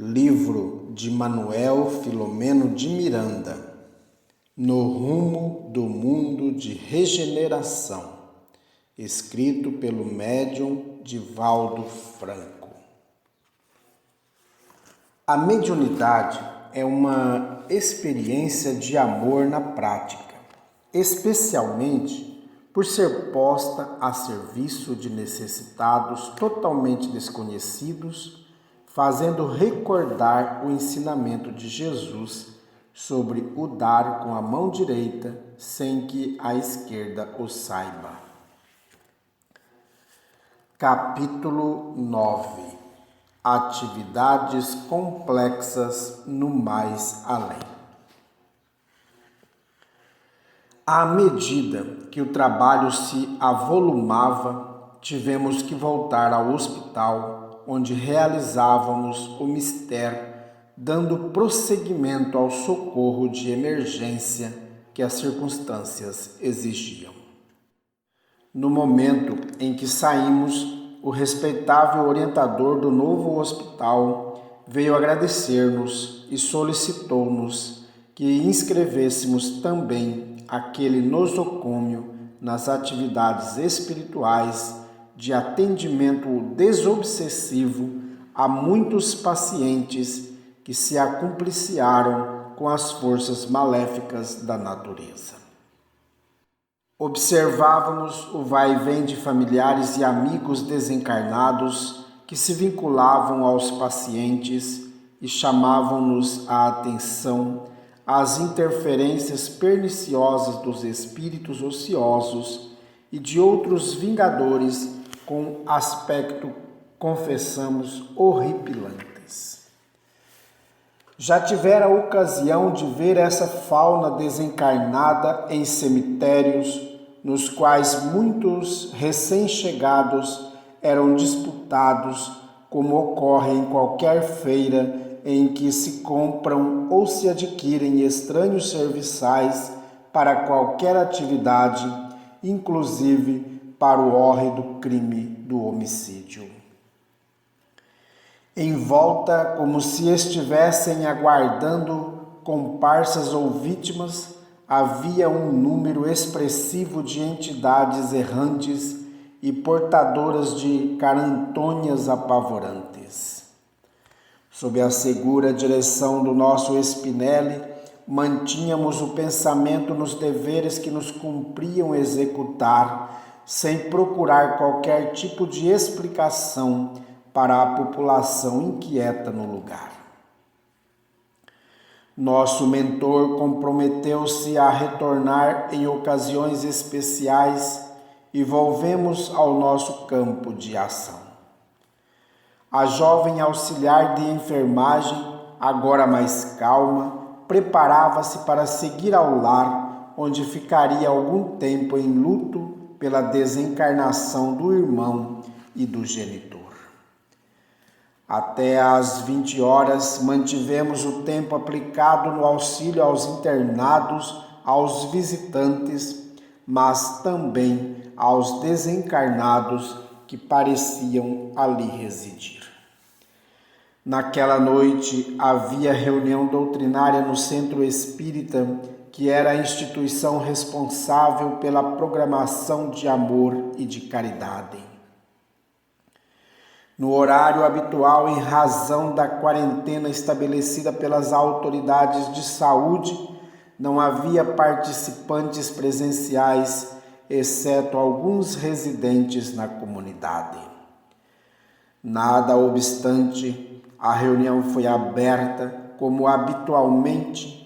Livro de Manuel Filomeno de Miranda, No Rumo do Mundo de Regeneração, escrito pelo médium Divaldo Franco. A mediunidade é uma experiência de amor na prática, especialmente por ser posta a serviço de necessitados totalmente desconhecidos, fazendo recordar o ensinamento de Jesus sobre o dar com a mão direita sem que a esquerda o saiba. Capítulo 9. Atividades complexas no mais além. À medida que o trabalho se avolumava, tivemos que voltar ao hospital, onde realizávamos o mistério, dando prosseguimento ao socorro de emergência que as circunstâncias exigiam. No momento em que saímos, o respeitável orientador do novo hospital veio agradecer-nos e solicitou-nos que inscrevêssemos também aquele nosocômio nas atividades espirituais de atendimento desobsessivo a muitos pacientes que se acumpliciaram com as forças maléficas da natureza. Observávamos o vai-vem de familiares e amigos desencarnados que se vinculavam aos pacientes e chamavam-nos a atenção às interferências perniciosas dos espíritos ociosos e de outros vingadores com aspecto, confessamos, horripilantes. Já tivera a ocasião de ver essa fauna desencarnada em cemitérios, nos quais muitos recém-chegados eram disputados, como ocorre em qualquer feira em que se compram ou se adquirem estranhos serviçais para qualquer atividade, inclusive para o hórrido crime do homicídio. Em volta, como se estivessem aguardando comparsas ou vítimas, havia um número expressivo de entidades errantes e portadoras de carantonhas apavorantes. Sob a segura direção do nosso Spinelli, mantínhamos o pensamento nos deveres que nos cumpriam executar, sem procurar qualquer tipo de explicação para a população inquieta no lugar. Nosso mentor comprometeu-se a retornar em ocasiões especiais e volvemos ao nosso campo de ação. A jovem auxiliar de enfermagem, agora mais calma, preparava-se para seguir ao lar, onde ficaria algum tempo em luto pela desencarnação do irmão e do genitor. Até às 20 horas mantivemos o tempo aplicado no auxílio aos internados, aos visitantes, mas também aos desencarnados que pareciam ali residir. Naquela noite havia reunião doutrinária no Centro Espírita, que era a instituição responsável pela programação de amor e de caridade. No horário habitual, em razão da quarentena estabelecida pelas autoridades de saúde, não havia participantes presenciais, exceto alguns residentes na comunidade. Nada obstante, a reunião foi aberta, como habitualmente,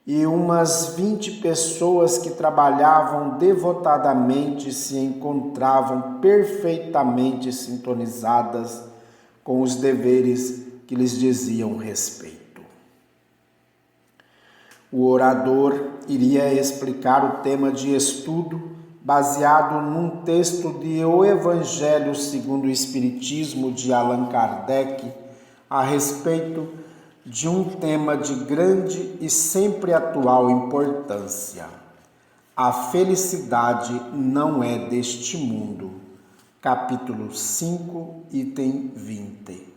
e umas 20 pessoas que trabalhavam devotadamente se encontravam perfeitamente sintonizadas com os deveres que lhes diziam respeito. O orador iria explicar o tema de estudo baseado num texto de O Evangelho segundo o Espiritismo de Allan Kardec a respeito de um tema de grande e sempre atual importância. A felicidade não é deste mundo. Capítulo 5, item 20.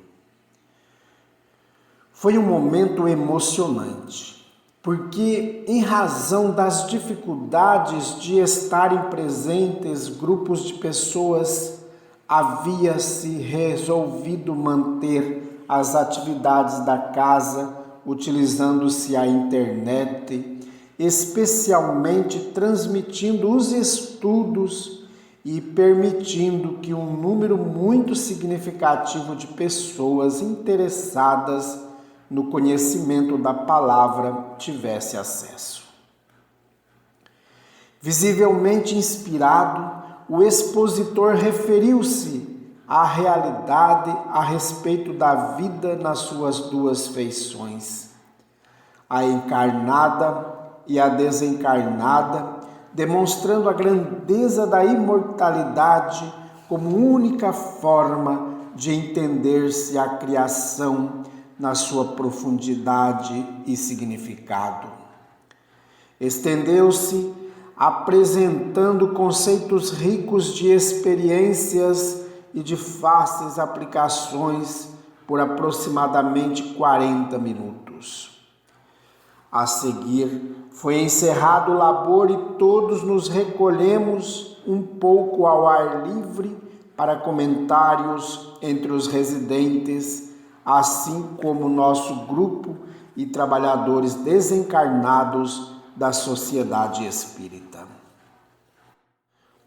Foi um momento emocionante, porque em razão das dificuldades de estarem presentes grupos de pessoas, havia-se resolvido manter as atividades da casa utilizando-se a internet, especialmente transmitindo os estudos e permitindo que um número muito significativo de pessoas interessadas no conhecimento da palavra tivesse acesso. Visivelmente inspirado, o expositor referiu-se à realidade a respeito da vida nas suas duas feições, a encarnada e a desencarnada, demonstrando a grandeza da imortalidade como única forma de entender-se a criação na sua profundidade e significado. Estendeu-se apresentando conceitos ricos de experiências e de fáceis aplicações por aproximadamente 40 minutos. A seguir, foi encerrado o labor e todos nos recolhemos um pouco ao ar livre para comentários entre os residentes, assim como nosso grupo e trabalhadores desencarnados da sociedade espírita.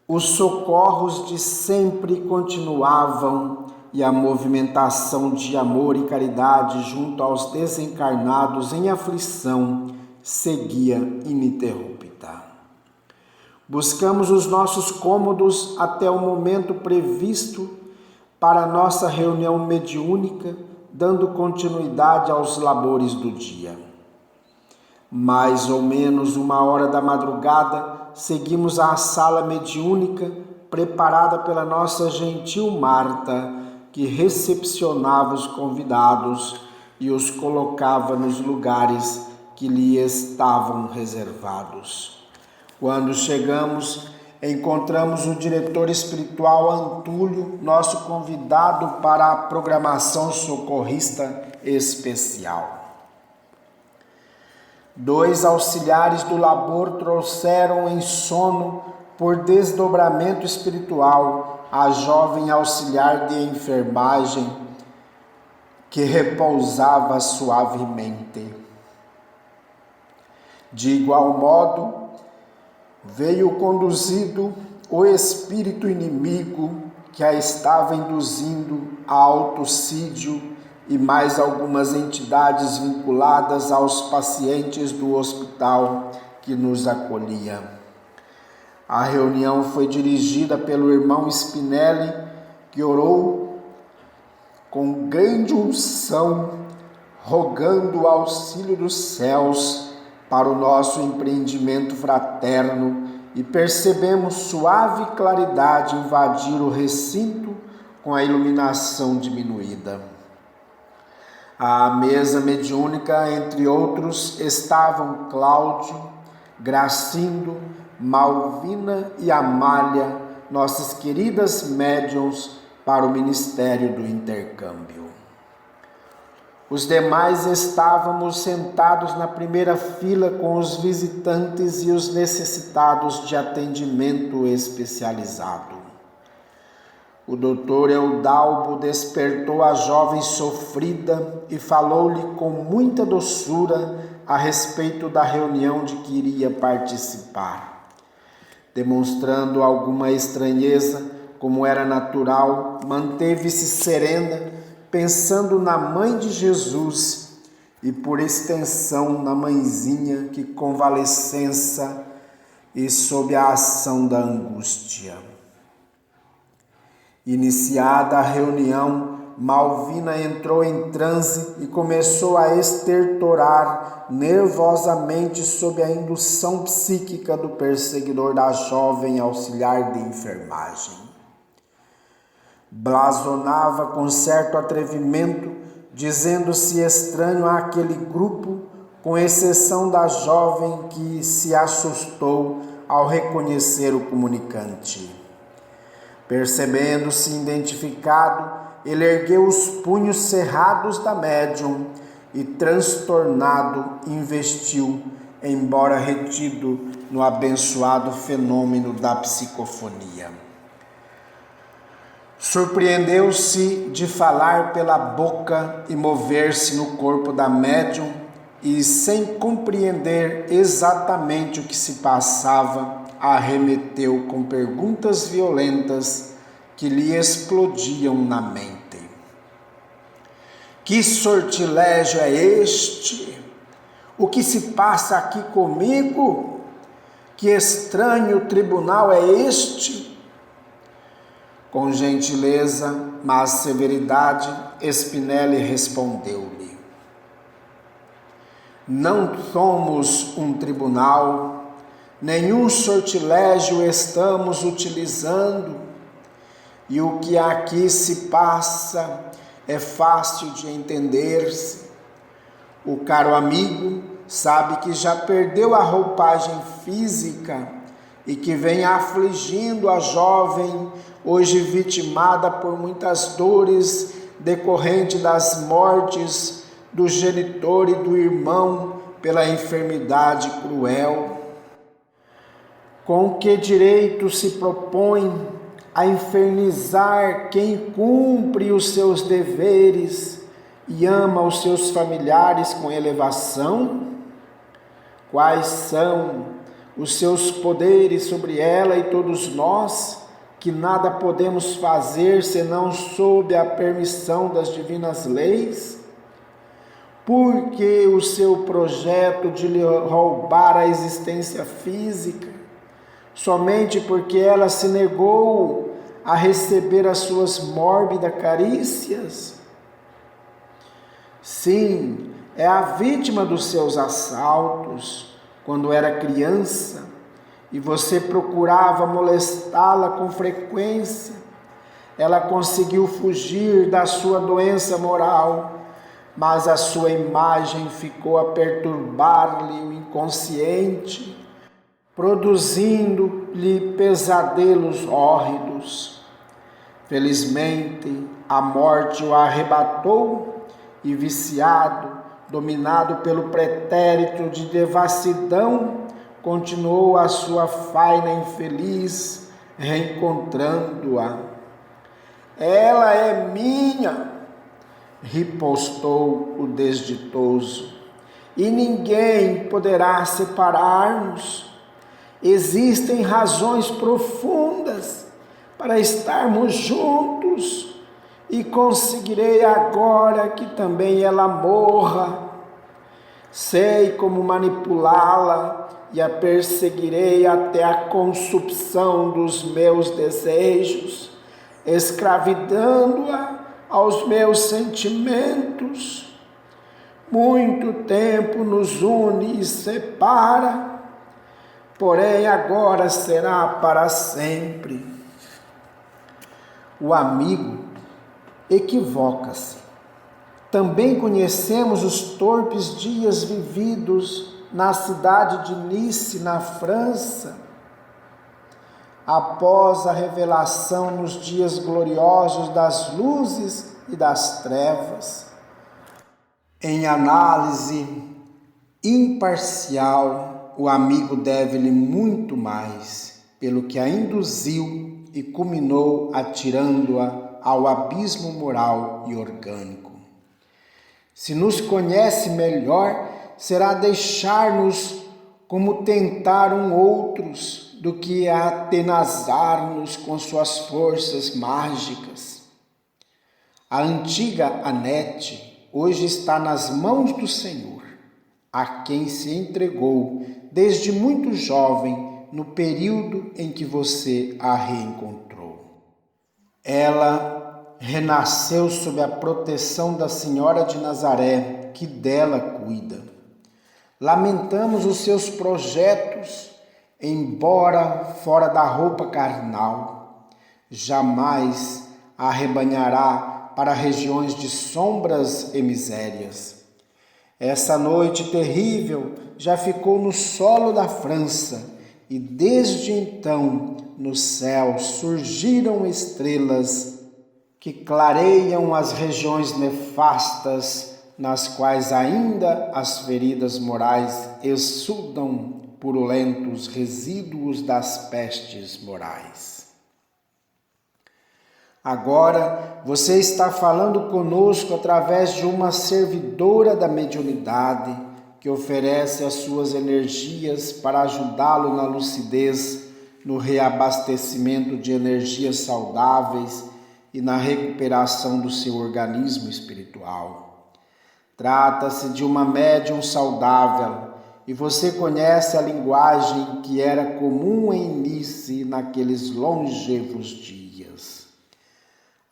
Os socorros de sempre continuavam e a movimentação de amor e caridade junto aos desencarnados em aflição seguia ininterrupta. Buscamos os nossos cômodos até o momento previsto para a nossa reunião mediúnica, dando continuidade aos labores do dia. Mais ou menos 1h da madrugada, seguimos à sala mediúnica preparada pela nossa gentil Marta, que recepcionava os convidados e os colocava nos lugares que lhe estavam reservados. Quando chegamos, encontramos o diretor espiritual Antúlio, nosso convidado para a programação socorrista especial. 2 auxiliares do labor trouxeram em sono, por desdobramento espiritual, a jovem auxiliar de enfermagem que repousava suavemente. De igual modo, veio conduzido o espírito inimigo que a estava induzindo a autocídio e mais algumas entidades vinculadas aos pacientes do hospital que nos acolhia. A reunião foi dirigida pelo irmão Spinelli, que orou com grande unção, rogando o auxílio dos céus para o nosso empreendimento fraterno, e percebemos suave claridade invadir o recinto com a iluminação diminuída. À mesa mediúnica, entre outros, estavam Cláudio, Gracindo, Malvina e Amália, nossas queridas médiuns para o Ministério do Intercâmbio. Os demais estávamos sentados na primeira fila com os visitantes e os necessitados de atendimento especializado. O doutor Eudalbo despertou a jovem sofrida e falou-lhe com muita doçura a respeito da reunião de que iria participar. Demonstrando alguma estranheza, como era natural, manteve-se serena, pensando na mãe de Jesus e, por extensão, na mãezinha que convalescença e sob a ação da angústia. Iniciada a reunião, Malvina entrou em transe e começou a estertorar nervosamente sob a indução psíquica do perseguidor da jovem auxiliar de enfermagem. Blasonava com certo atrevimento, dizendo-se estranho àquele grupo, com exceção da jovem que se assustou ao reconhecer o comunicante. Percebendo-se identificado, ele ergueu os punhos cerrados da médium e, transtornado, investiu, embora retido no abençoado fenômeno da psicofonia. Surpreendeu-se de falar pela boca e mover-se no corpo da médium e, sem compreender exatamente o que se passava, arremeteu com perguntas violentas que lhe explodiam na mente. Que sortilégio é este? O que se passa aqui comigo? Que estranho tribunal é este? Com gentileza, mas severidade, Spinelli respondeu-lhe: não somos um tribunal, nenhum sortilégio estamos utilizando, e o que aqui se passa é fácil de entender-se. O caro amigo sabe que já perdeu a roupagem física e que vem afligindo a jovem, hoje vitimada por muitas dores decorrente das mortes do genitor e do irmão pela enfermidade cruel. Com que direito se propõe a infernizar quem cumpre os seus deveres e ama os seus familiares com elevação? Quais são os seus poderes sobre ela e todos nós, que nada podemos fazer senão sob a permissão das divinas leis? Porque o seu projeto de lhe roubar a existência física, somente porque ela se negou a receber as suas mórbidas carícias? Sim, é a vítima dos seus assaltos quando era criança e você procurava molestá-la com frequência. Ela conseguiu fugir da sua doença moral, mas a sua imagem ficou a perturbar-lhe o inconsciente, produzindo-lhe pesadelos hórridos. Felizmente, a morte o arrebatou e, viciado, dominado pelo pretérito de devassidão, continuou a sua faina infeliz, reencontrando-a. Ela é minha, ripostou o desditoso, e ninguém poderá separar-nos. Existem razões profundas para estarmos juntos e conseguirei agora que também ela morra. Sei como manipulá-la e a perseguirei até a consumção dos meus desejos, escravidando-a aos meus sentimentos. Muito tempo nos une e separa, porém agora será para sempre. O amigo equivoca-se. Também conhecemos os torpes dias vividos na cidade de Nice, na França, após a revelação nos dias gloriosos das luzes e das trevas. Em análise imparcial, o amigo deve-lhe muito mais, pelo que a induziu e culminou atirando-a ao abismo moral e orgânico. Se nos conhece melhor, será deixar-nos como tentar outros do que atenazar-nos com suas forças mágicas. A antiga Anete hoje está nas mãos do Senhor, a quem se entregou desde muito jovem no período em que você a reencontrou. Ela renasceu sob a proteção da Senhora de Nazaré, que dela cuida. Lamentamos os seus projetos, embora fora da roupa carnal. Jamais a arrebanhará para regiões de sombras e misérias. Essa noite terrível já ficou no solo da França, e desde então no céu surgiram estrelas que clareiam as regiões nefastas nas quais ainda as feridas morais exsudam purulentos resíduos das pestes morais. Agora você está falando conosco através de uma servidora da mediunidade que oferece as suas energias para ajudá-lo na lucidez, no reabastecimento de energias saudáveis e na recuperação do seu organismo espiritual. Trata-se de uma médium saudável e você conhece a linguagem que era comum em Nice naqueles longevos dias.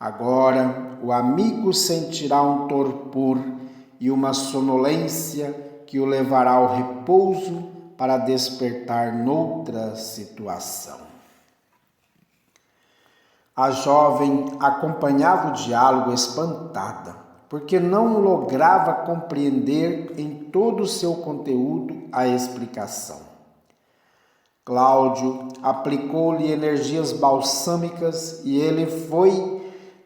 Agora o amigo sentirá um torpor e uma sonolência que o levará ao repouso para despertar noutra situação. A jovem acompanhava o diálogo espantada, porque não lograva compreender em todo o seu conteúdo a explicação. Cláudio aplicou-lhe energias balsâmicas e ele foi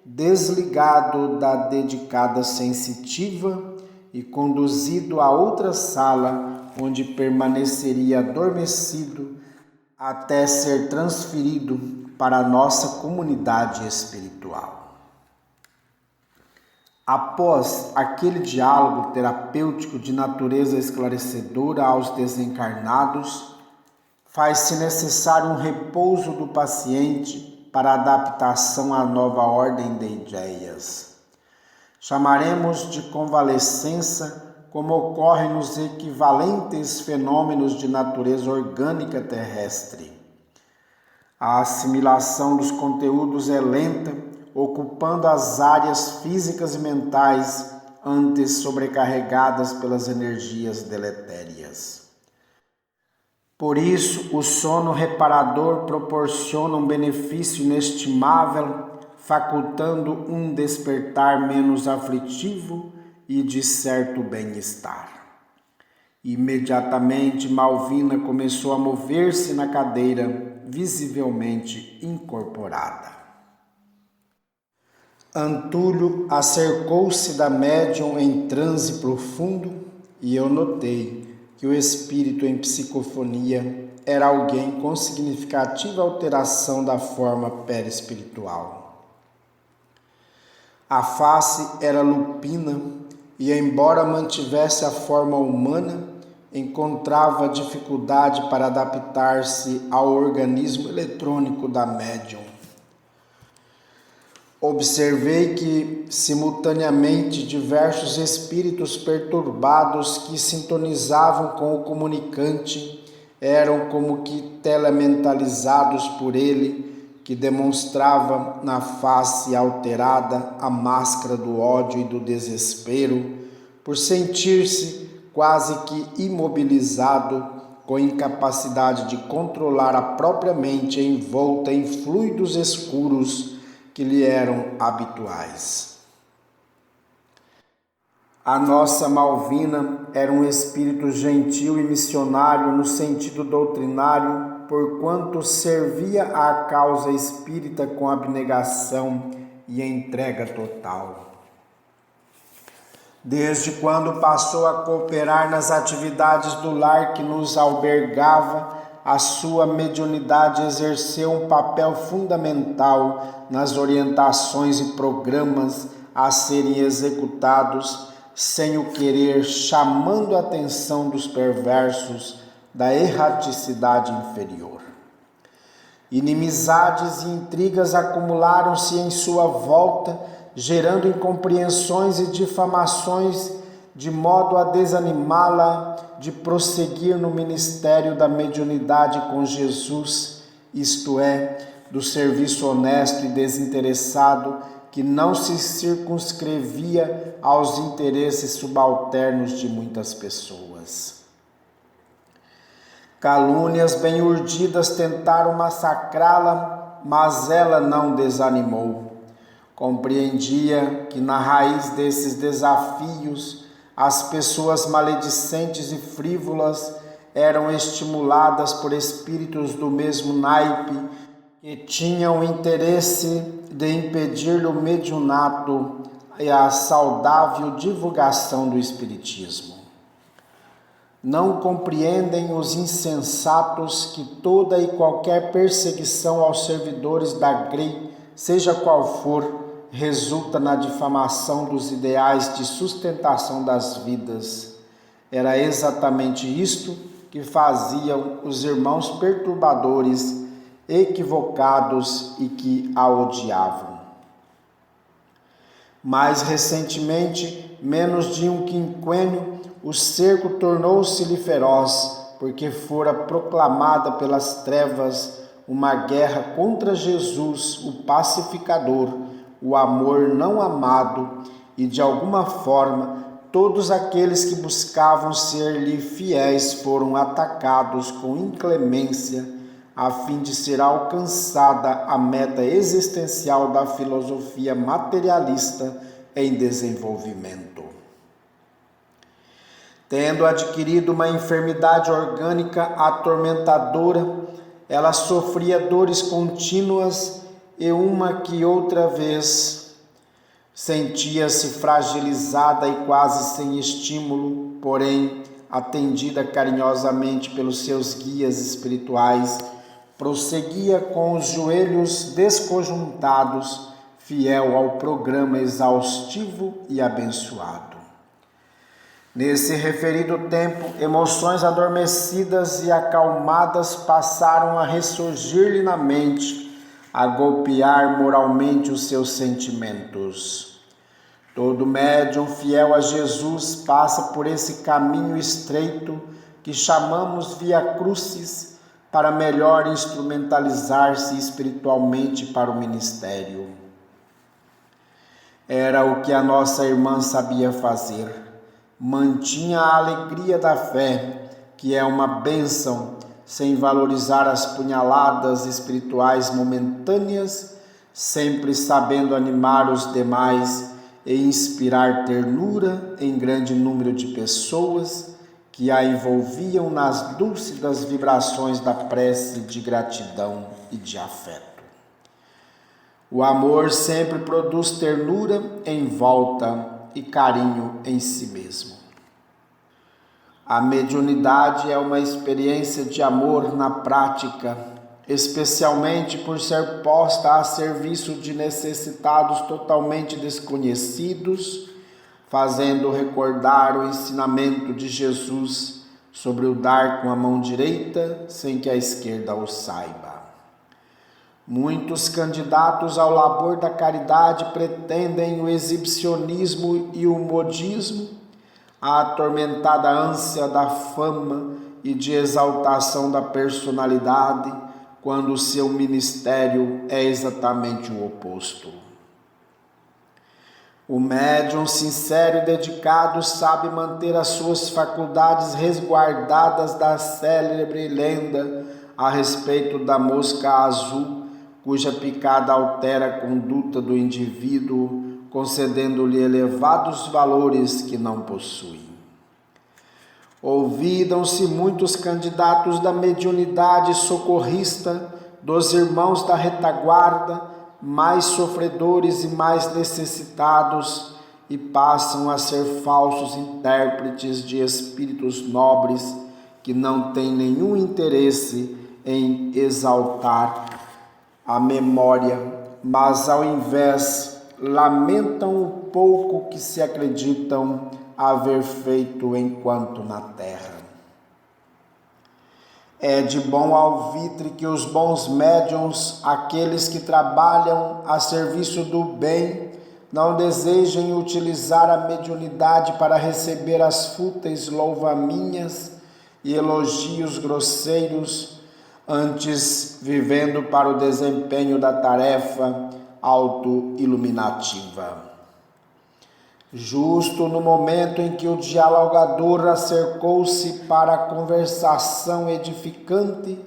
desligado da dedicada sensitiva e conduzido a outra sala, onde permaneceria adormecido até ser transferido para a nossa comunidade espiritual. Após aquele diálogo terapêutico de natureza esclarecedora aos desencarnados, faz-se necessário um repouso do paciente para adaptação à nova ordem de ideias. Chamaremos de convalescença como ocorre nos equivalentes fenômenos de natureza orgânica terrestre. A assimilação dos conteúdos é lenta, ocupando as áreas físicas e mentais antes sobrecarregadas pelas energias deletérias. Por isso, o sono reparador proporciona um benefício inestimável, facultando um despertar menos aflitivo e de certo bem-estar. Imediatamente, Malvina começou a mover-se na cadeira, visivelmente incorporada. Antúlio acercou-se da médium em transe profundo e eu notei que o espírito em psicofonia era alguém com significativa alteração da forma perispiritual. A face era lupina e, embora mantivesse a forma humana, encontrava dificuldade para adaptar-se ao organismo eletrônico da médium. Observei que, simultaneamente, diversos espíritos perturbados que sintonizavam com o comunicante eram como que telementalizados por ele, que demonstrava na face alterada a máscara do ódio e do desespero, por sentir-se quase que imobilizado, com incapacidade de controlar a própria mente envolta em fluidos escuros que lhe eram habituais. A nossa Malvina era um espírito gentil e missionário no sentido doutrinário, porquanto servia à causa espírita com abnegação e entrega total. Desde quando passou a cooperar nas atividades do lar que nos albergava, a sua mediunidade exerceu um papel fundamental nas orientações e programas a serem executados, sem o querer, chamando a atenção dos perversos da erraticidade inferior. Inimizades e intrigas acumularam-se em sua volta, gerando incompreensões e difamações, de modo a desanimá-la de prosseguir no ministério da mediunidade com Jesus, isto é, do serviço honesto e desinteressado que não se circunscrevia aos interesses subalternos de muitas pessoas. Calúnias bem urdidas tentaram massacrá-la, mas ela não desanimou. Compreendia que na raiz desses desafios as pessoas maledicentes e frívolas eram estimuladas por espíritos do mesmo naipe que tinham o interesse de impedir-lhe o mediunato e a saudável divulgação do Espiritismo. Não compreendem os insensatos que toda e qualquer perseguição aos servidores da Grey, seja qual for, resulta na difamação dos ideais de sustentação das vidas. Era exatamente isto que faziam os irmãos perturbadores, equivocados e que a odiavam. Mais recentemente, menos de um quinquênio, o cerco tornou-se-lhe feroz, porque fora proclamada pelas trevas uma guerra contra Jesus, o pacificador, o amor não amado, e de alguma forma todos aqueles que buscavam ser-lhe fiéis foram atacados com inclemência, a fim de ser alcançada a meta existencial da filosofia materialista em desenvolvimento. Tendo adquirido uma enfermidade orgânica atormentadora, ela sofria dores contínuas e uma que outra vez sentia-se fragilizada e quase sem estímulo, porém, atendida carinhosamente pelos seus guias espirituais, prosseguia com os joelhos desconjuntados, fiel ao programa exaustivo e abençoado. Nesse referido tempo, emoções adormecidas e acalmadas passaram a ressurgir-lhe na mente, a golpear moralmente os seus sentimentos. Todo médium fiel a Jesus passa por esse caminho estreito que chamamos Via Crucis para melhor instrumentalizar-se espiritualmente para o ministério. Era o que a nossa irmã sabia fazer. Mantinha a alegria da fé, que é uma bênção, sem valorizar as punhaladas espirituais momentâneas, sempre sabendo animar os demais e inspirar ternura em grande número de pessoas que a envolviam nas dúlcidas vibrações da prece de gratidão e de afeto. O amor sempre produz ternura em volta e carinho em si mesmo. A mediunidade é uma experiência de amor na prática, especialmente por ser posta a serviço de necessitados totalmente desconhecidos, fazendo recordar o ensinamento de Jesus sobre o dar com a mão direita sem que a esquerda o saiba. Muitos candidatos ao labor da caridade pretendem o exibicionismo e o modismo, a atormentada ânsia da fama e de exaltação da personalidade, quando o seu ministério é exatamente o oposto. O médium sincero e dedicado sabe manter as suas faculdades resguardadas da célebre lenda a respeito da mosca azul, cuja picada altera a conduta do indivíduo, concedendo-lhe elevados valores que não possui. Ouvidam-se muitos candidatos da mediunidade socorrista, dos irmãos da retaguarda, mais sofredores e mais necessitados, e passam a ser falsos intérpretes de espíritos nobres que não têm nenhum interesse em exaltar a memória, mas ao invés lamentam o pouco que se acreditam haver feito enquanto na terra. É de bom alvitre que os bons médiuns, aqueles que trabalham a serviço do bem, não desejem utilizar a mediunidade para receber as fúteis louvaminhas e elogios grosseiros, antes vivendo para o desempenho da tarefa auto-iluminativa. Justo no momento em que o dialogador acercou-se para a conversação edificante,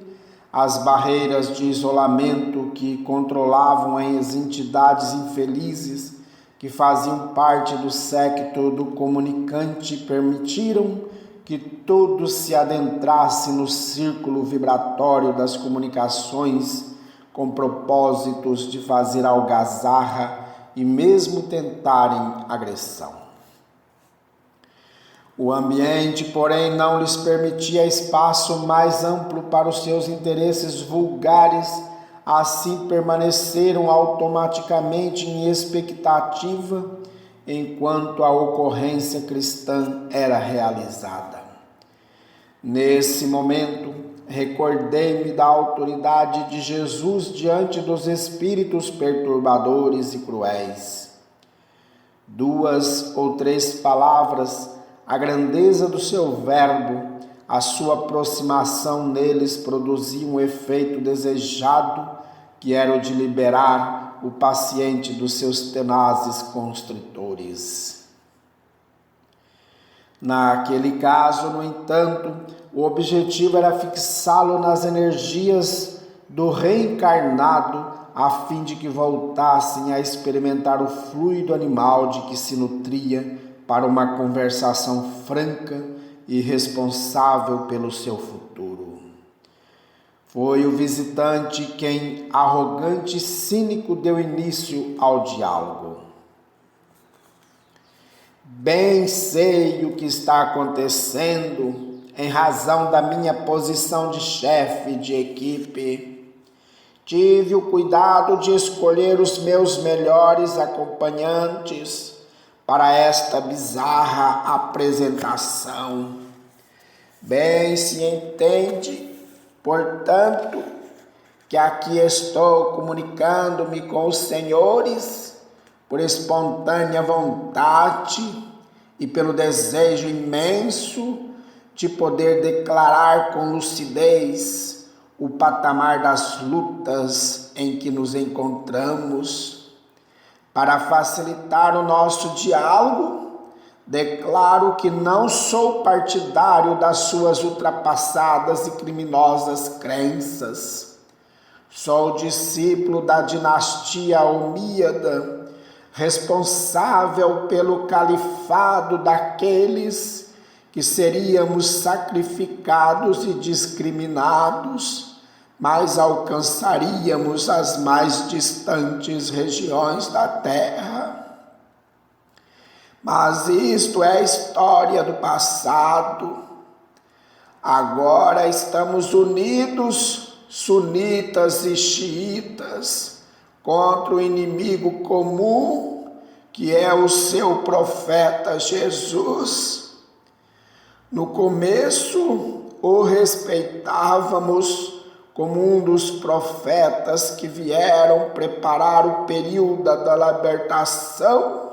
as barreiras de isolamento que controlavam as entidades infelizes que faziam parte do séquito do comunicante permitiram que todos se adentrassem no círculo vibratório das comunicações com propósitos de fazer algazarra e mesmo tentarem agressão. O ambiente, porém, não lhes permitia espaço mais amplo para os seus interesses vulgares, assim permaneceram automaticamente em expectativa enquanto a ocorrência cristã era realizada. Nesse momento, recordei-me da autoridade de Jesus diante dos espíritos perturbadores e cruéis. 2 ou 3 palavras, a grandeza do seu verbo, a sua aproximação neles produzia um efeito desejado, que era o de liberar o paciente dos seus tenazes constritores. Naquele caso, no entanto, o objetivo era fixá-lo nas energias do reencarnado, a fim de que voltassem a experimentar o fluido animal de que se nutria para uma conversação franca e responsável pelo seu futuro. Foi o visitante quem, arrogante e cínico, deu início ao diálogo. Bem sei o que está acontecendo em razão da minha posição de chefe de equipe. Tive o cuidado de escolher os meus melhores acompanhantes para esta bizarra apresentação. Bem se entende, portanto, que aqui estou comunicando-me com os senhores por espontânea vontade e pelo desejo imenso de poder declarar com lucidez o patamar das lutas em que nos encontramos. Para facilitar o nosso diálogo, declaro que não sou partidário das suas ultrapassadas e criminosas crenças. Sou discípulo da dinastia Omíada, responsável pelo califado daqueles que seríamos sacrificados e discriminados, mas alcançaríamos as mais distantes regiões da terra. Mas isto é história do passado. Agora estamos unidos, sunitas e xiitas, contra o inimigo comum, que é o seu profeta Jesus. No começo, o respeitávamos como um dos profetas que vieram preparar o período da libertação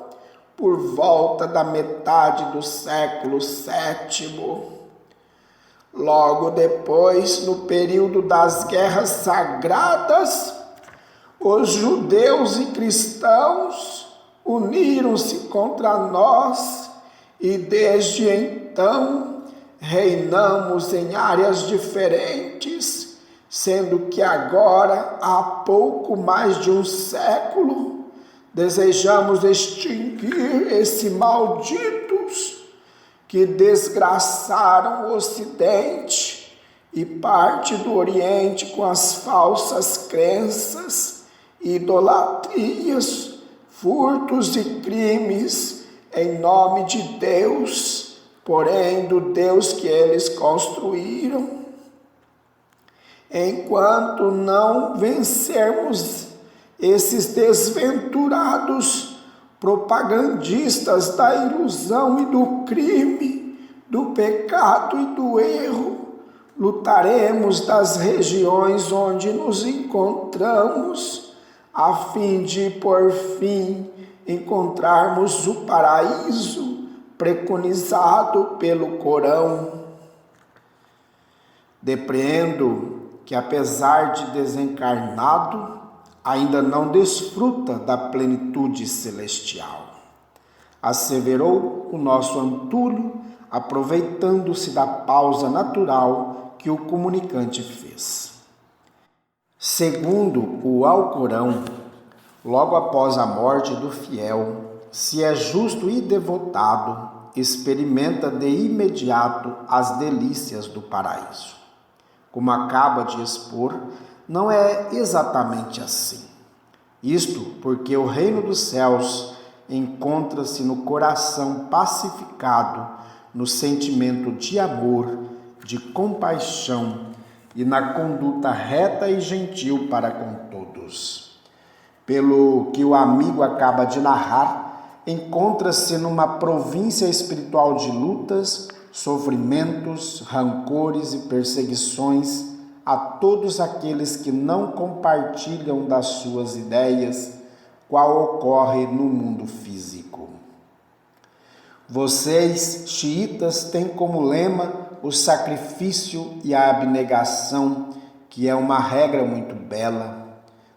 por volta da metade do século VII. Logo depois, no período das guerras sagradas, os judeus e cristãos uniram-se contra nós e desde então reinamos em áreas diferentes, sendo que agora, há pouco mais de um século, desejamos extinguir esses malditos que desgraçaram o Ocidente e parte do Oriente com as falsas crenças, idolatrias, furtos e crimes em nome de Deus, porém do Deus que eles construíram. Enquanto não vencermos esses desventurados propagandistas da ilusão e do crime, do pecado e do erro, lutaremos das regiões onde nos encontramos, a fim de, por fim, encontrarmos o paraíso preconizado pelo Corão. Depreendo que, apesar de desencarnado, ainda não desfruta da plenitude celestial, asseverou o nosso Antúlio, aproveitando-se da pausa natural que o comunicante fez. Segundo o Alcorão, logo após a morte do fiel, se é justo e devotado, experimenta de imediato as delícias do paraíso. Como acaba de expor, não é exatamente assim. Isto porque o reino dos céus encontra-se no coração pacificado, no sentimento de amor, de compaixão e na conduta reta e gentil para com todos. Pelo que o amigo acaba de narrar, encontra-se numa província espiritual de lutas, sofrimentos, rancores e perseguições a todos aqueles que não compartilham das suas ideias, qual ocorre no mundo físico. Vocês, xiitas, têm como lema o sacrifício e a abnegação, que é uma regra muito bela.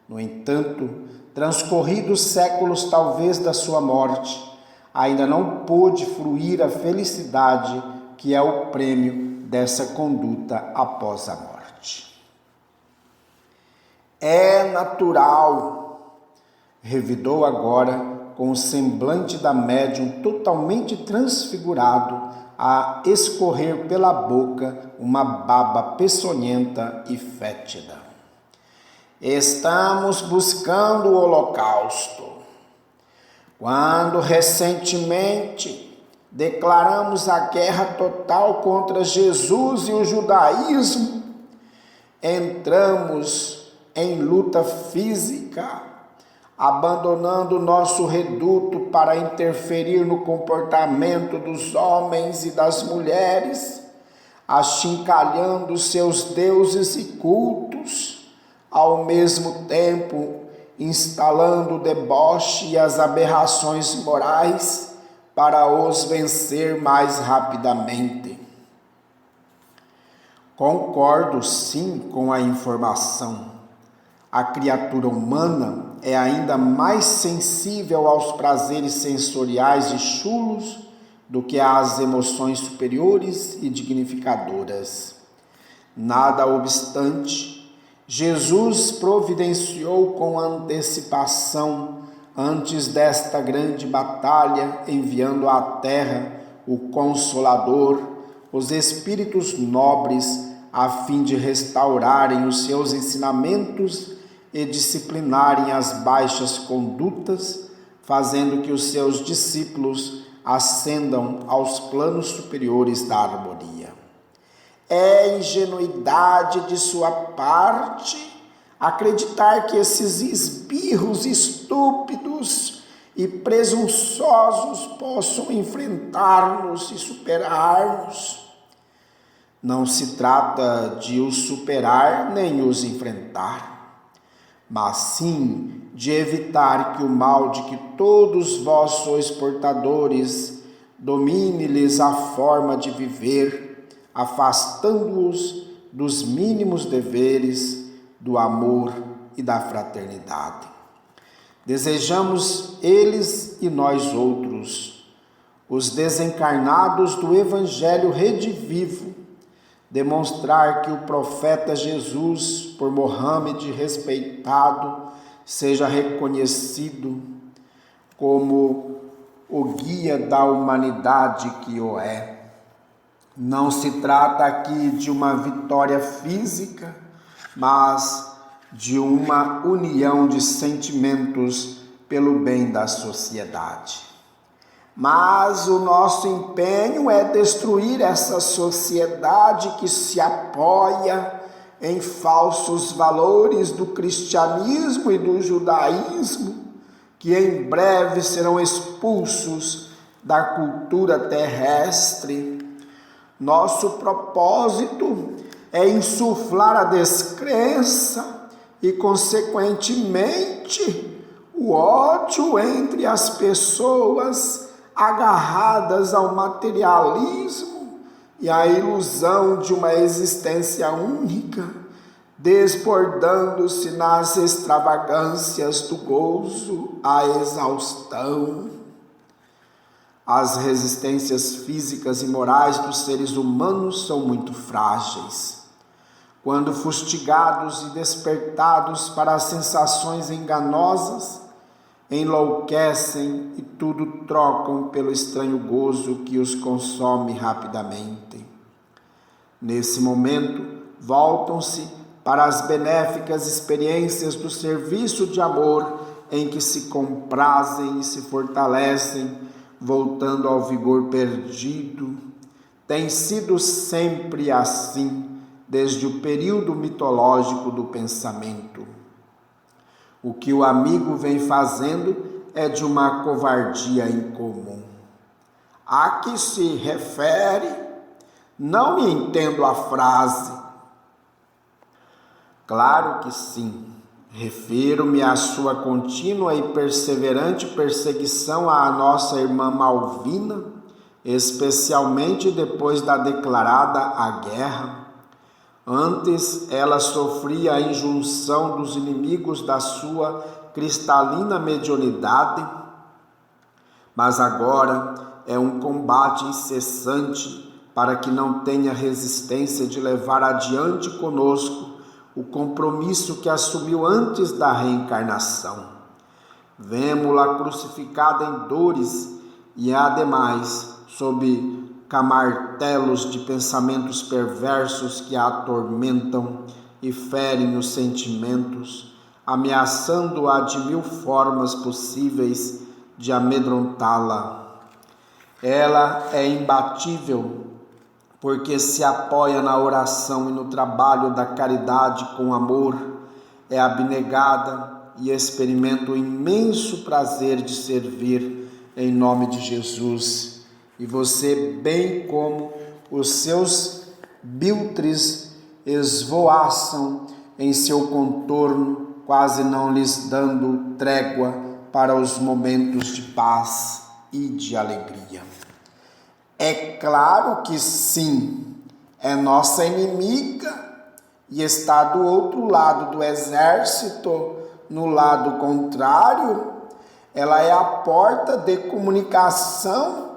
No entanto, transcorridos séculos talvez da sua morte, ainda não pôde fruir a felicidade que é o prêmio dessa conduta após a morte. É natural, revidou agora com o semblante da médium totalmente transfigurado, a escorrer pela boca uma baba peçonhenta e fétida. Estamos buscando o holocausto. Quando recentemente declaramos a guerra total contra Jesus e o judaísmo, entramos em luta física, abandonando nosso reduto para interferir no comportamento dos homens e das mulheres, achincalhando seus deuses e cultos, ao mesmo tempo instalando o deboche e as aberrações morais para os vencer mais rapidamente. Concordo sim com a informação. A criatura humana é ainda mais sensível aos prazeres sensoriais e chulos do que às emoções superiores e dignificadoras. Nada obstante, Jesus providenciou com antecipação, antes desta grande batalha, enviando à terra o Consolador, os espíritos nobres, a fim de restaurarem os seus ensinamentos e disciplinarem as baixas condutas, fazendo que os seus discípulos ascendam aos planos superiores da harmonia. É ingenuidade de sua parte acreditar que esses esbirros estúpidos e presunçosos possam enfrentar-nos e superar-nos. Não se trata de os superar nem os enfrentar, mas sim de evitar que o mal de que todos vós sois portadores domine-lhes a forma de viver, afastando-os dos mínimos deveres, do amor e da fraternidade. Desejamos eles e nós outros, os desencarnados do Evangelho redivivo, demonstrar que o profeta Jesus, por Mohammed respeitado, seja reconhecido como o guia da humanidade que o é. Não se trata aqui de uma vitória física, mas de uma união de sentimentos pelo bem da sociedade. Mas o nosso empenho é destruir essa sociedade que se apoia em falsos valores do cristianismo e do judaísmo, que em breve serão expulsos da cultura terrestre. Nosso propósito é insuflar a descrença e, consequentemente, o ódio entre as pessoas agarradas ao materialismo e à ilusão de uma existência única, desbordando-se nas extravagâncias do gozo à exaustão. As resistências físicas e morais dos seres humanos são muito frágeis. Quando fustigados e despertados para as sensações enganosas, enlouquecem e tudo trocam pelo estranho gozo que os consome rapidamente. Nesse momento, voltam-se para as benéficas experiências do serviço de amor em que se comprazem e se fortalecem, voltando ao vigor perdido. Tem sido sempre assim, desde o período mitológico do pensamento. O que o amigo vem fazendo é de uma covardia incomum. A que se refere? Não me entendo a frase. Claro que sim. Refiro-me à sua contínua e perseverante perseguição à nossa irmã Malvina, especialmente depois da declarada a guerra. Antes, ela sofria a injunção dos inimigos da sua cristalina mediunidade, mas agora é um combate incessante para que não tenha resistência de levar adiante conosco o compromisso que assumiu antes da reencarnação. Vemo-la crucificada em dores e, ademais, sob camartelos de pensamentos perversos que a atormentam e ferem os sentimentos, ameaçando-a de mil formas possíveis de amedrontá-la. Ela é imbatível, porque se apoia na oração e no trabalho da caridade com amor, é abnegada e experimenta o imenso prazer de servir em nome de Jesus. E você, bem como os seus biltres, esvoaçam em seu contorno, quase não lhes dando trégua para os momentos de paz e de alegria. É claro que sim, é nossa inimiga e está do outro lado do exército, no lado contrário. Ela é a porta de comunicação,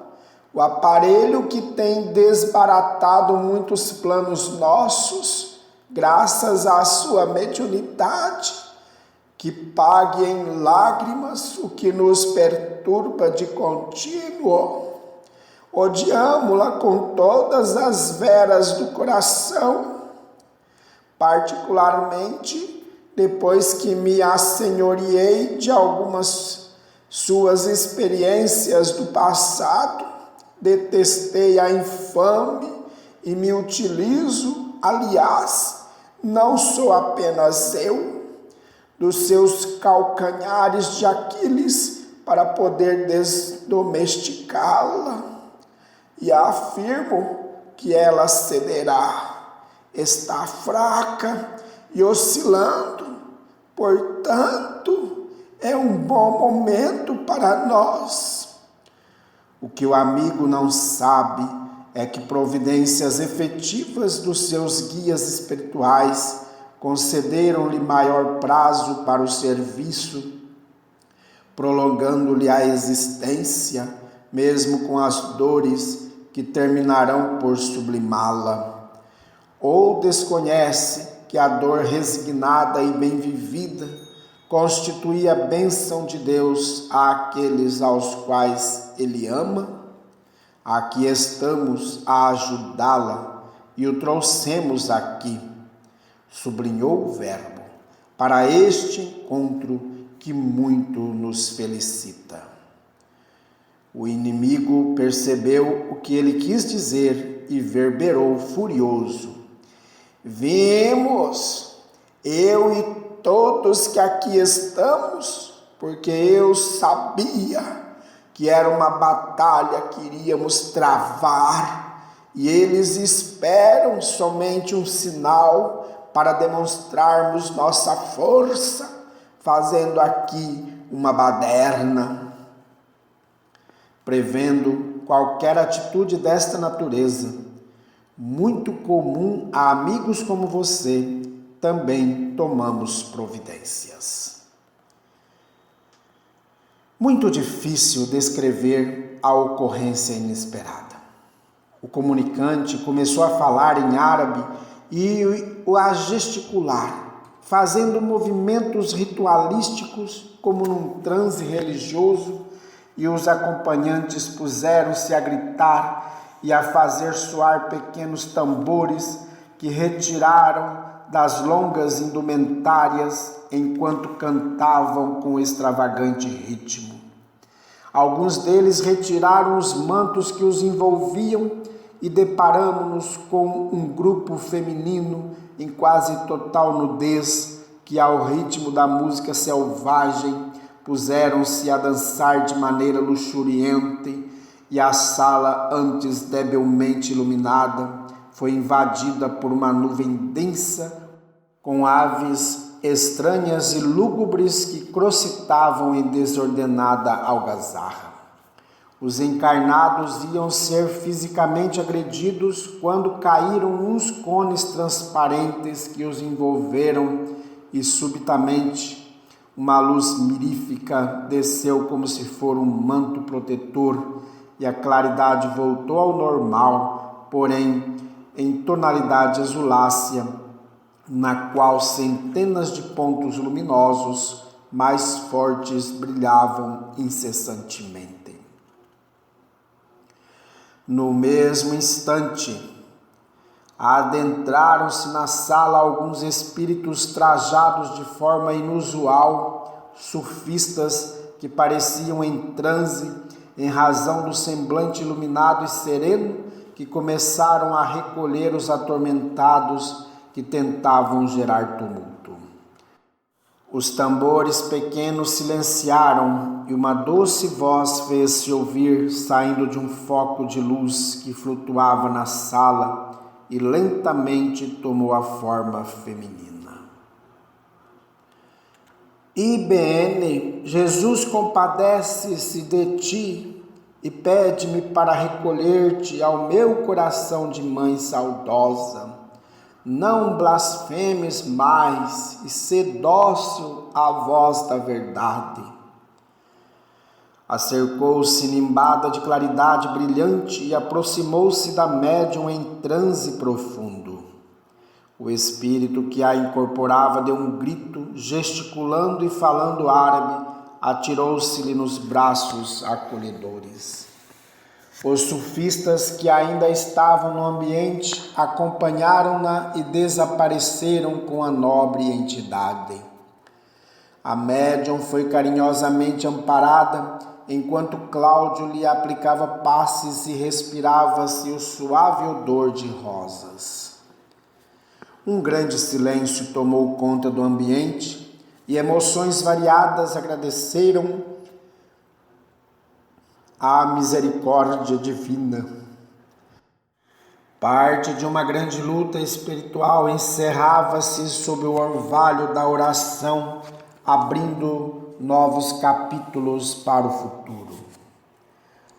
o aparelho que tem desbaratado muitos planos nossos, graças à sua mediunidade, que pague em lágrimas o que nos perturba de contínuo. Odiamo-la com todas as veras do coração, particularmente depois que me assenhoreei de algumas suas experiências do passado. Detestei a infame e me utilizo, aliás, não sou apenas eu, dos seus calcanhares de Aquiles para poder desdomesticá-la. E afirmo que ela cederá. Está fraca e oscilando, portanto, é um bom momento para nós. O que o amigo não sabe é que providências efetivas dos seus guias espirituais concederam-lhe maior prazo para o serviço, prolongando-lhe a existência, mesmo com as dores que terminarão por sublimá-la. Ou desconhece que a dor resignada e bem vivida constitui a bênção de Deus àqueles aos quais Ele ama? Aqui estamos a ajudá-la e o trouxemos aqui, sublinhou o Verbo, para este encontro que muito nos felicita. O inimigo percebeu o que ele quis dizer e verberou furioso: vimos, eu e todos que aqui estamos, porque eu sabia que era uma batalha que iríamos travar e eles esperam somente um sinal para demonstrarmos nossa força, fazendo aqui uma baderna. Prevendo qualquer atitude desta natureza, muito comum a amigos como você, também tomamos providências. Muito difícil descrever a ocorrência inesperada. O comunicante começou a falar em árabe e a gesticular, fazendo movimentos ritualísticos como num transe religioso, e os acompanhantes puseram-se a gritar e a fazer soar pequenos tambores que retiraram das longas indumentárias enquanto cantavam com extravagante ritmo. Alguns deles retiraram os mantos que os envolviam e deparamos-nos com um grupo feminino em quase total nudez que, ao ritmo da música selvagem, puseram-se a dançar de maneira luxuriante, e a sala, antes debilmente iluminada, foi invadida por uma nuvem densa com aves estranhas e lúgubres que crocitavam em desordenada algazarra. Os encarnados iam ser fisicamente agredidos quando caíram uns cones transparentes que os envolveram e subitamente uma luz mirífica desceu como se for um manto protetor e a claridade voltou ao normal, porém em tonalidade azulácea, na qual centenas de pontos luminosos mais fortes brilhavam incessantemente. No mesmo instante, adentraram-se na sala alguns espíritos trajados de forma inusual, sufistas que pareciam em transe em razão do semblante iluminado e sereno, que começaram a recolher os atormentados que tentavam gerar tumulto. Os tambores pequenos silenciaram e uma doce voz fez-se ouvir saindo de um foco de luz que flutuava na sala e lentamente tomou a forma feminina. IBN, Jesus compadece-se de ti e pede-me para recolher-te ao meu coração de mãe saudosa. Não blasfemes mais e sê dócil à voz da verdade. Acercou-se nimbada de claridade brilhante e aproximou-se da médium em transe profundo. O espírito que a incorporava deu um grito, gesticulando e falando árabe, atirou-se-lhe nos braços acolhedores. Os sufistas que ainda estavam no ambiente acompanharam-na e desapareceram com a nobre entidade. A médium foi carinhosamente amparada, enquanto Cláudio lhe aplicava passes e respirava-se o suave odor de rosas. Um grande silêncio tomou conta do ambiente e emoções variadas agradeceram a misericórdia divina. Parte de uma grande luta espiritual encerrava-se sob o orvalho da oração, abrindo novos capítulos para o futuro.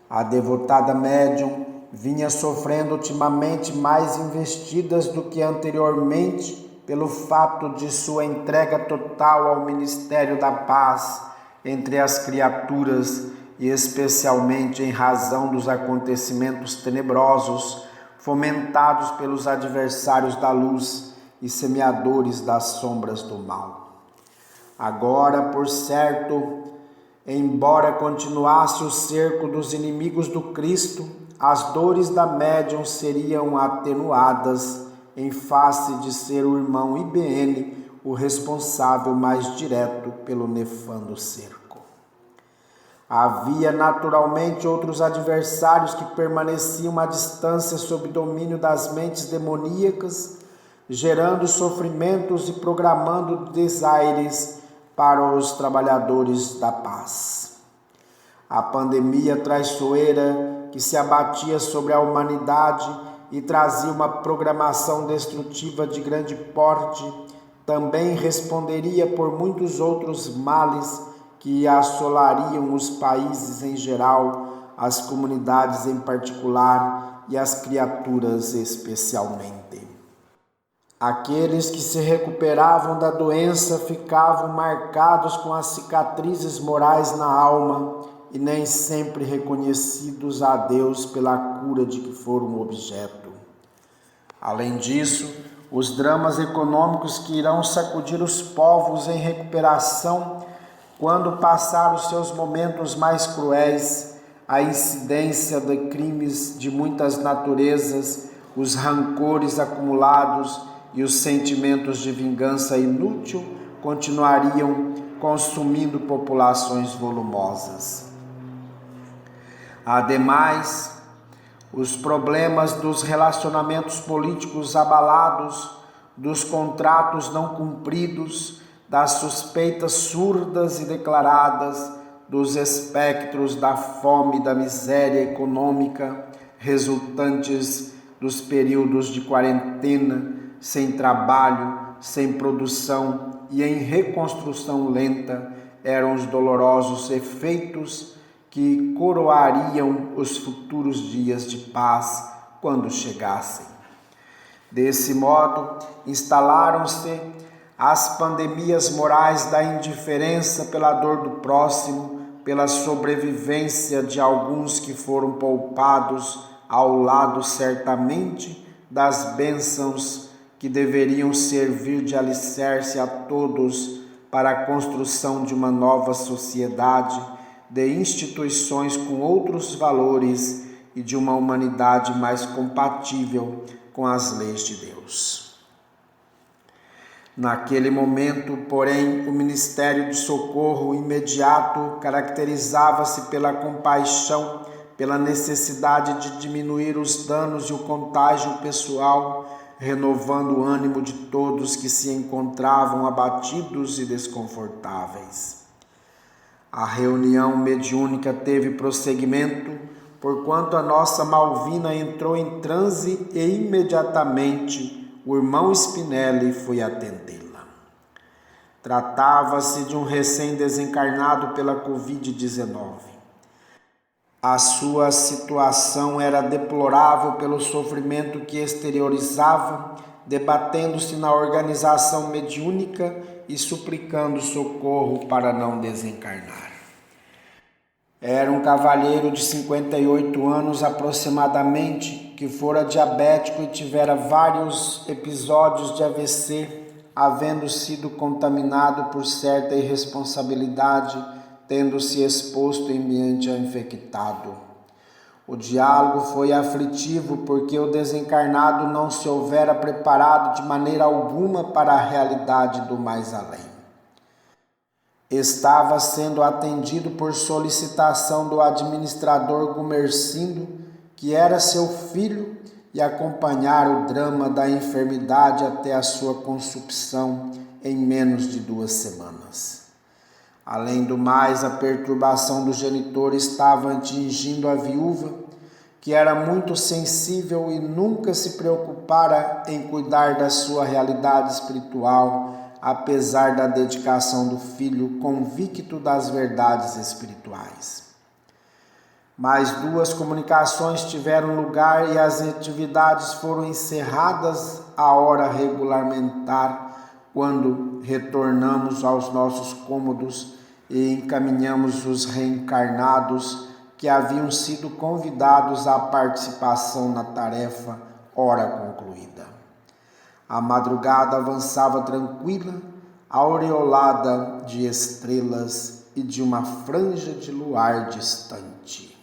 A devotada médium vinha sofrendo ultimamente mais investidas do que anteriormente pelo fato de sua entrega total ao ministério da paz entre as criaturas e especialmente em razão dos acontecimentos tenebrosos fomentados pelos adversários da luz e semeadores das sombras do mal. Agora, por certo, embora continuasse o cerco dos inimigos do Cristo, as dores da médium seriam atenuadas em face de ser o irmão IBN o responsável mais direto pelo nefando cerco. Havia naturalmente outros adversários que permaneciam à distância sob domínio das mentes demoníacas, gerando sofrimentos e programando desaires para os trabalhadores da paz. A pandemia traiçoeira que se abatia sobre a humanidade e trazia uma programação destrutiva de grande porte, também responderia por muitos outros males que assolariam os países em geral, as comunidades em particular e as criaturas especialmente. Aqueles que se recuperavam da doença ficavam marcados com as cicatrizes morais na alma e nem sempre reconhecidos a Deus pela cura de que foram objeto. Além disso, os dramas econômicos que irão sacudir os povos em recuperação quando passar os seus momentos mais cruéis, a incidência de crimes de muitas naturezas, os rancores acumulados e os sentimentos de vingança inútil continuariam consumindo populações volumosas. Ademais, os problemas dos relacionamentos políticos abalados, dos contratos não cumpridos, das suspeitas surdas e declaradas, dos espectros da fome e da miséria econômica resultantes dos períodos de quarentena, sem trabalho, sem produção e em reconstrução lenta, eram os dolorosos efeitos que coroariam os futuros dias de paz quando chegassem. Desse modo, instalaram-se as pandemias morais da indiferença pela dor do próximo, pela sobrevivência de alguns que foram poupados ao lado certamente das bênçãos que deveriam servir de alicerce a todos para a construção de uma nova sociedade, de instituições com outros valores e de uma humanidade mais compatível com as leis de Deus. Naquele momento, porém, o ministério de socorro imediato caracterizava-se pela compaixão, pela necessidade de diminuir os danos e o contágio pessoal, renovando o ânimo de todos que se encontravam abatidos e desconfortáveis. A reunião mediúnica teve prosseguimento, porquanto a nossa Malvina entrou em transe e imediatamente o irmão Spinelli foi atendê-la. Tratava-se de um recém-desencarnado pela Covid-19. A sua situação era deplorável pelo sofrimento que exteriorizava, debatendo-se na organização mediúnica e suplicando socorro para não desencarnar. Era um cavalheiro de 58 anos aproximadamente, que fora diabético e tivera vários episódios de AVC, havendo sido contaminado por certa irresponsabilidade, tendo se exposto em ambiente infectado. O diálogo foi aflitivo porque o desencarnado não se houvera preparado de maneira alguma para a realidade do mais além. Estava sendo atendido por solicitação do administrador Gumercindo, que era seu filho, e acompanhar o drama da enfermidade até a sua consumpção em menos de 2 semanas. Além do mais, a perturbação do genitor estava atingindo a viúva, que era muito sensível e nunca se preocupara em cuidar da sua realidade espiritual, apesar da dedicação do filho convicto das verdades espirituais. Mais 2 comunicações tiveram lugar e as atividades foram encerradas à hora regulamentar, quando retornamos aos nossos cômodos e encaminhamos os reencarnados que haviam sido convidados à participação na tarefa, ora concluída. A madrugada avançava tranquila, aureolada de estrelas e de uma franja de luar distante.